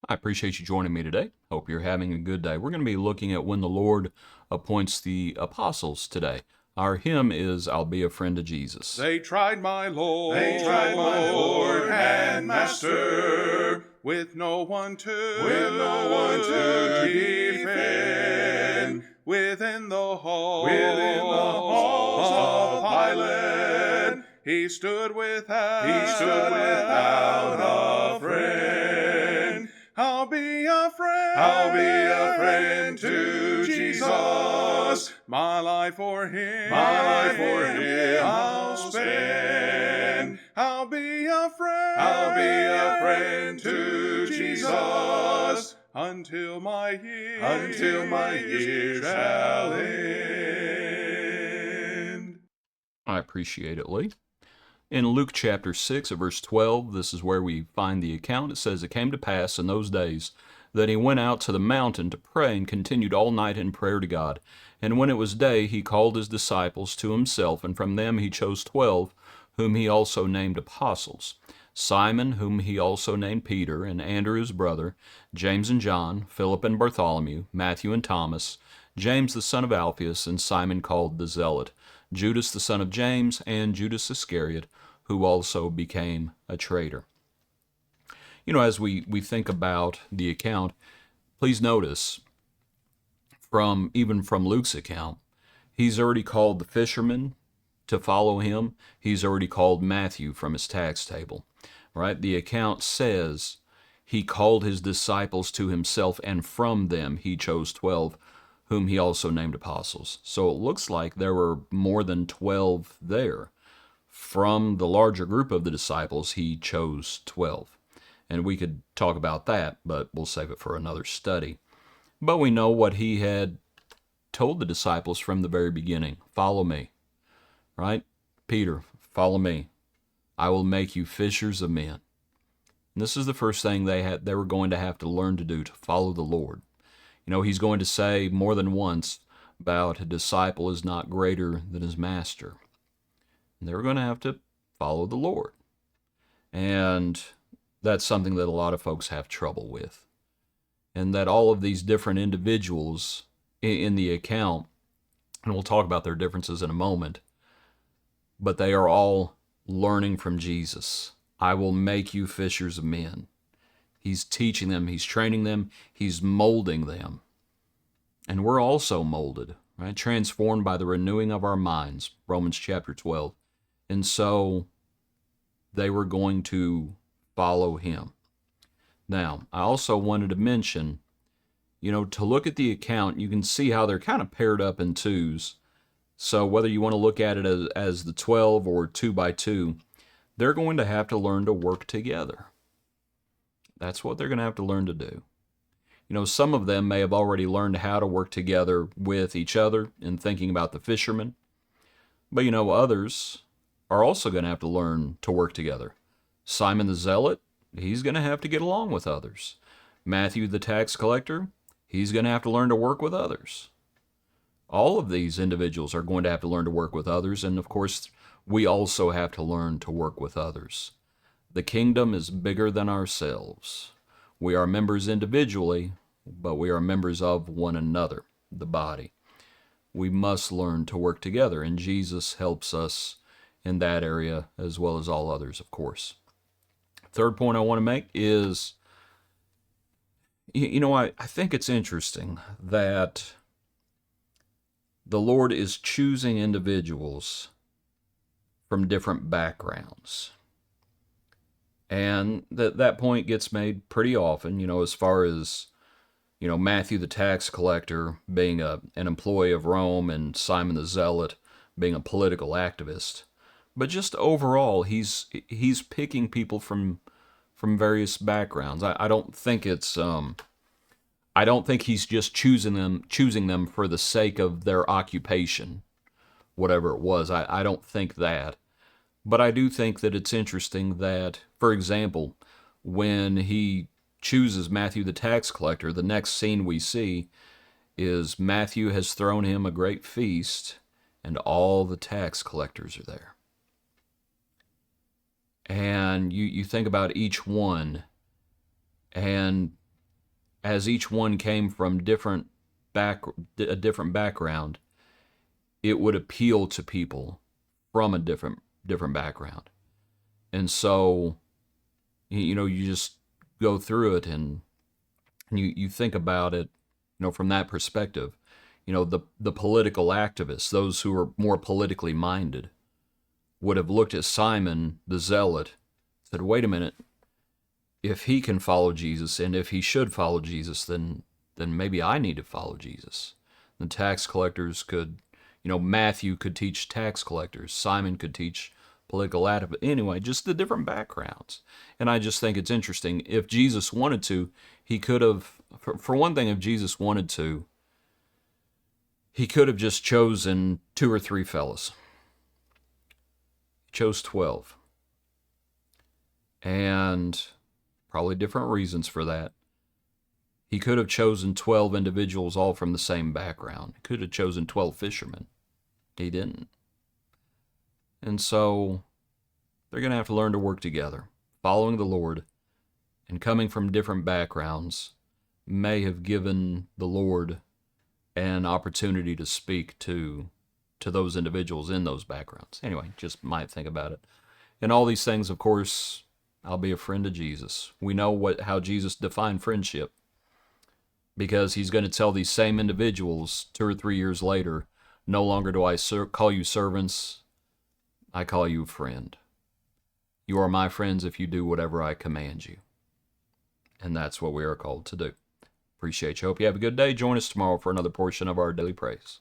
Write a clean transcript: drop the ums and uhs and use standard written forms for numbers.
I appreciate you joining me today. Hope you're having a good day. We're going to be looking at when the Lord appoints the apostles today. Our hymn is I'll Be a Friend of Jesus. They tried my Lord and Master, with no one to defend. Within the halls of Pilate, he stood without a friend. I'll be a friend to Jesus. My life for him, I'll spend. I'll be a friend to Jesus until my years shall end. I appreciate it, Lee. In Luke chapter 6 at verse 12, this is where we find the account. It says, "It came to pass in those days that he went out to the mountain to pray and continued all night in prayer to God. And when it was day, he called his disciples to himself, and from them he chose 12, whom he also named apostles. Simon, whom he also named Peter, and Andrew his brother, James and John, Philip and Bartholomew, Matthew and Thomas, James the son of Alphaeus, and Simon called the Zealot, Judas the son of James, and Judas Iscariot, who also became a traitor." As we think about the account, please notice even from Luke's account, he's already called the fishermen to follow him. He's already called Matthew from his tax table, right? The account says he called his disciples to himself, and from them he chose 12, whom he also named apostles. So it looks like there were more than 12 there. From the larger group of the disciples, he chose 12. And we could talk about that, but we'll save it for another study. But we know what he had told the disciples from the very beginning. Follow me, right? Peter, follow me. I will make you fishers of men. And this is the first thing they were going to have to learn to do, to follow the Lord. He's going to say more than once about a disciple is not greater than his master. And they were going to have to follow the Lord. And that's something that a lot of folks have trouble with. And that all of these different individuals in the account, and we'll talk about their differences in a moment, but they are all learning from Jesus. I will make you fishers of men. He's teaching them, he's training them, he's molding them. And we're also molded, right? Transformed by the renewing of our minds, Romans chapter 12. And so they were going to follow him. Now, I also wanted to mention, to look at the account, you can see how they're kind of paired up in twos. So whether you want to look at it as the 12 or 2 by 2, they're going to have to learn to work together. That's what they're going to have to learn to do. Some of them may have already learned how to work together with each other in thinking about the fishermen. But others are also going to have to learn to work together. Simon the Zealot, he's going to have to get along with others. Matthew the tax collector, he's going to have to learn to work with others. All of these individuals are going to have to learn to work with others, and of course, we also have to learn to work with others. The kingdom is bigger than ourselves. We are members individually, but we are members of one another, the body. We must learn to work together, and Jesus helps us in that area as well as all others, of course. Third point I want to make is, I think it's interesting that the Lord is choosing individuals from different backgrounds. And that point gets made pretty often, as far as, Matthew the tax collector being an employee of Rome and Simon the Zealot being a political activist. But just overall, he's picking people from various backgrounds. I don't think it's I don't think he's just choosing them for the sake of their occupation, whatever it was. I don't think that. But I do think that it's interesting that, for example, when he chooses Matthew the tax collector, the next scene we see is Matthew has thrown him a great feast, and all the tax collectors are there. And you think about each one, and as each one came from a different background, it would appeal to people from a different background. And so, you just go through it, and you think about it, from that perspective. The political activists, those who are more politically minded, would have looked at Simon the Zealot, said, wait a minute, if he can follow Jesus, and if he should follow Jesus, then maybe I need to follow Jesus. The tax collectors could, Matthew could teach tax collectors, Simon could teach political activists. Anyway, just the different backgrounds. And I just think it's interesting. If Jesus wanted to, he could have, for one thing, if Jesus wanted to, he could have just chosen 2 or 3 fellas. He chose 12. And probably different reasons for that. He could have chosen 12 individuals all from the same background. He could have chosen 12 fishermen. He didn't. And so they're going to have to learn to work together. Following the Lord and coming from different backgrounds may have given the Lord an opportunity to speak to those individuals in those backgrounds. Anyway, just might think about it. And all these things, of course, I'll be a friend of Jesus. We know how Jesus defined friendship, because he's going to tell these same individuals 2 or 3 years later, no longer do I call you servants, I call you friend. You are my friends if you do whatever I command you. And that's what we are called to do. Appreciate you. Hope you have a good day. Join us tomorrow for another portion of our Daily Praise.